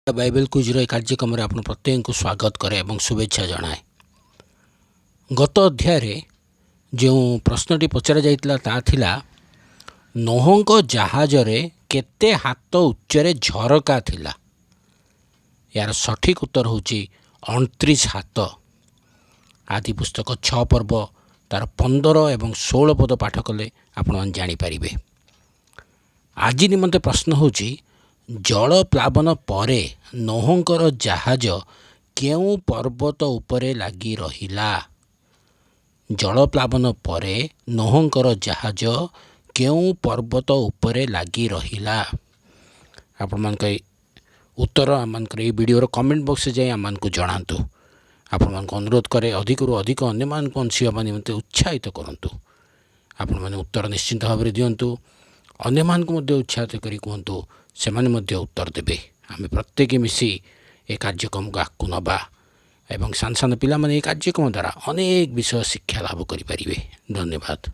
Bible quizzer कार्यक्रम में आप प्रत्येक को स्वागत करे और शुभेच्छा जनाए। गत अध्याय जो प्रश्नटी पचरा जाइतिला ता थिला नोहंक जहाज रे केते हाथ उच्चरे झरका थिला। यार सठिक उत्तर होची 29 हाथ। आदि पुस्तक 6 पर्व तार 15 और 16 पद पाठ कले आपण जानी पारिबे। आज निमंते प्रश्न होची जल प्लावन परे नोहंकर जहाज केउ पर्वत उपरे लागी रहिला। जल प्लावन परे नोहंकर जहाज केउ पर्वत उपरे लागी रहिला। आपण मान उत्तर आम वीडियो कमेंट बॉक्स जाए आम को जनातु। आपण मान अनुरोध करे अधिक रु अधिक अन्य मान को निमंते उत्साहित करंतु। आपण माने उत्तर निश्चिंत भाव में दिंतु। अन्य मान को उत्साहित करी कहतु से उत्तर देवे। आम प्रत्येक मिसी ए कार्यक्रम को आगू नवा एवं सान सान पिला माने ए कार्यक्रम द्वारा अनेक विषय शिक्षा लाभ करें। धन्यवाद।